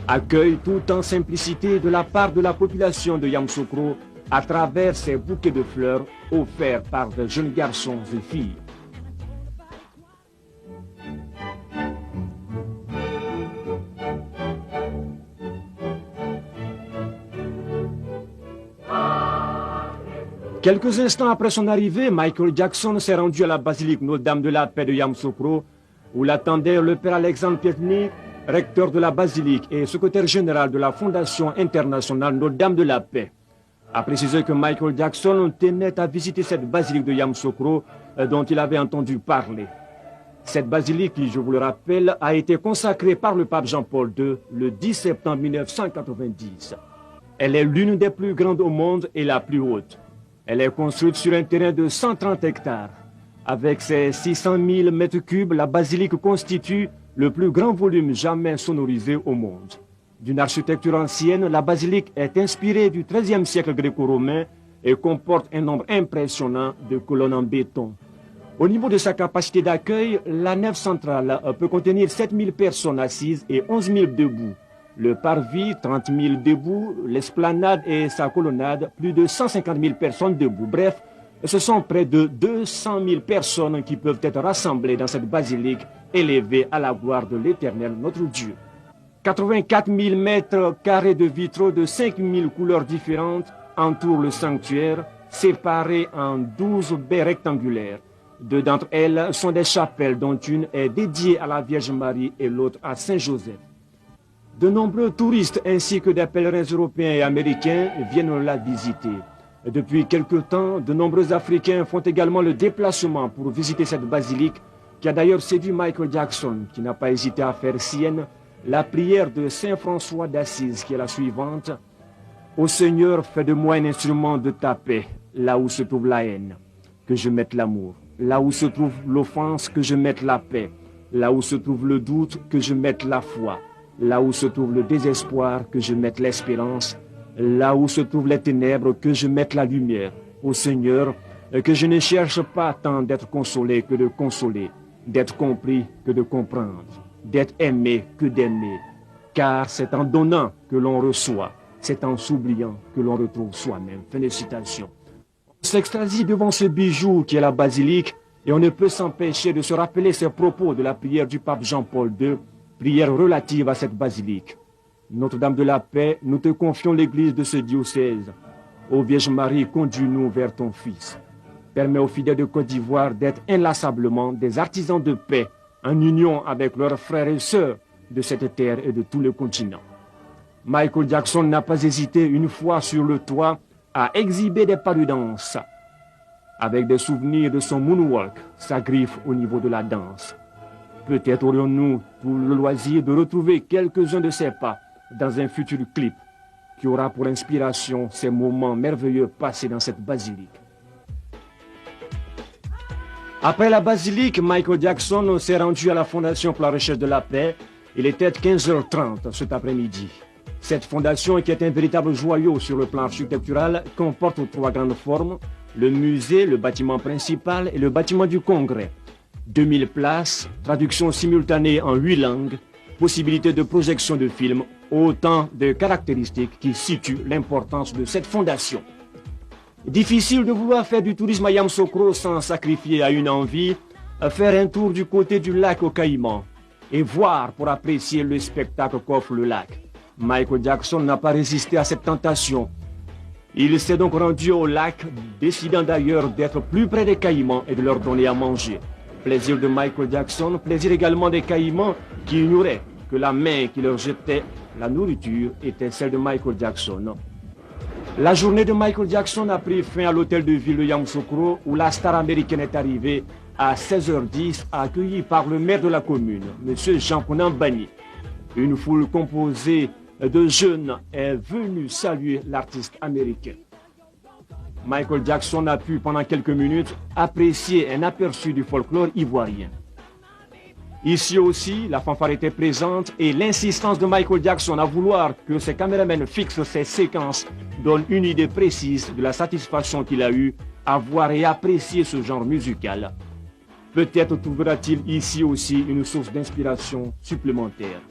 accueille tout en simplicité de la part de la population de Yamoussoukro à travers ces bouquets de fleurs offerts par de jeunes garçons et filles. Quelques instants après son arrivée, Michael Jackson s'est rendu à la basilique Notre-Dame de la Paix de Yamoussoukro, où l'attendait le père Alexandre Pietni, recteur de la basilique et secrétaire général de la Fondation internationale Notre-Dame de la Paix. A précisé que Michael Jackson tenait à visiter cette basilique de Yamoussoukro dont il avait entendu parler. Cette basilique, qui, je vous le rappelle, a été consacrée par le pape Jean-Paul II le 10 septembre 1990. Elle est l'une des plus grandes au monde et la plus haute. Elle est construite sur un terrain de 130 hectares. Avec ses 600 000 mètres cubes, la basilique constitue le plus grand volume jamais sonorisé au monde. D'une architecture ancienne, la basilique est inspirée du XIIIe siècle gréco-romain et comporte un nombre impressionnant de colonnes en béton. Au niveau de sa capacité d'accueil, la nef centrale peut contenir 7 000 personnes assises et 11 000 debout. Le parvis, 30 000 debout, l'esplanade et sa colonnade, plus de 150 000 personnes debout. Bref, ce sont près de 200 000 personnes qui peuvent être rassemblées dans cette basilique élevée à la gloire de l'Éternel, notre Dieu. 84 000 mètres carrés de vitraux de 5 000 couleurs différentes entourent le sanctuaire, séparés en 12 baies rectangulaires. Deux d'entre elles sont des chapelles dont une est dédiée à la Vierge Marie et l'autre à Saint-Joseph. De nombreux touristes ainsi que des pèlerins européens et américains viennent la visiter. Depuis quelque temps, de nombreux Africains font également le déplacement pour visiter cette basilique qui a d'ailleurs séduit Michael Jackson, qui n'a pas hésité à faire sienne la prière de Saint François d'Assise, qui est la suivante. « Ô Seigneur, fais de moi un instrument de ta paix, là où se trouve la haine, que je mette l'amour. Là où se trouve l'offense, que je mette la paix. Là où se trouve le doute, que je mette la foi. Là où se trouve le désespoir, que je mette l'espérance. Là où se trouvent les ténèbres, que je mette la lumière. Ô Seigneur, que je ne cherche pas tant d'être consolé que de consoler, d'être compris que de comprendre, d'être aimé que d'aimer. Car c'est en donnant que l'on reçoit, c'est en s'oubliant que l'on retrouve soi-même. » Fin de citation. On s'extasie devant ce bijou qui est la basilique et on ne peut s'empêcher de se rappeler ces propos de la prière du pape Jean-Paul II, prière relative à cette basilique. Notre-Dame de la Paix, nous te confions l'église de ce diocèse. Ô Vierge Marie, conduis-nous vers ton Fils. Permets aux fidèles de Côte d'Ivoire d'être inlassablement des artisans de paix, en union avec leurs frères et sœurs de cette terre et de tout le continent. Michael Jackson n'a pas hésité une fois sur le toit à exhiber des pas de danse, avec des souvenirs de son moonwalk, sa griffe au niveau de la danse. Peut-être aurions-nous pour le loisir de retrouver quelques-uns de ces pas dans un futur clip qui aura pour inspiration ces moments merveilleux passés dans cette basilique. Après la basilique, Michael Jackson s'est rendu à la Fondation pour la recherche de la paix. Il était 15h30 cet après-midi. Cette fondation, qui est un véritable joyau sur le plan architectural, comporte 3 grandes formes: le musée, le bâtiment principal et le bâtiment du Congrès. 2000 places, traduction simultanée en 8 langues, possibilité de projection de films, autant de caractéristiques qui situent l'importance de cette fondation. Difficile de vouloir faire du tourisme à Yamoussoukro sans sacrifier à une envie, faire un tour du côté du lac aux Caïmans et voir pour apprécier le spectacle qu'offre le lac. Michael Jackson n'a pas résisté à cette tentation. Il s'est donc rendu au lac, décidant d'ailleurs d'être plus près des Caïmans et de leur donner à manger. Plaisir de Michael Jackson, plaisir également des Caïmans qui ignoraient que la main qui leur jetait la nourriture était celle de Michael Jackson. La journée de Michael Jackson a pris fin à l'hôtel de ville de Yamoussoukro, où la star américaine est arrivée à 16h10, accueillie par le maire de la commune, M. Jean-Conan Bani. Une foule composée de jeunes est venue saluer l'artiste américain. Michael Jackson a pu, pendant quelques minutes, apprécier un aperçu du folklore ivoirien. Ici aussi, la fanfare était présente et l'insistance de Michael Jackson à vouloir que ses caméramens fixent ses séquences donne une idée précise de la satisfaction qu'il a eue à voir et apprécier ce genre musical. Peut-être trouvera-t-il ici aussi une source d'inspiration supplémentaire.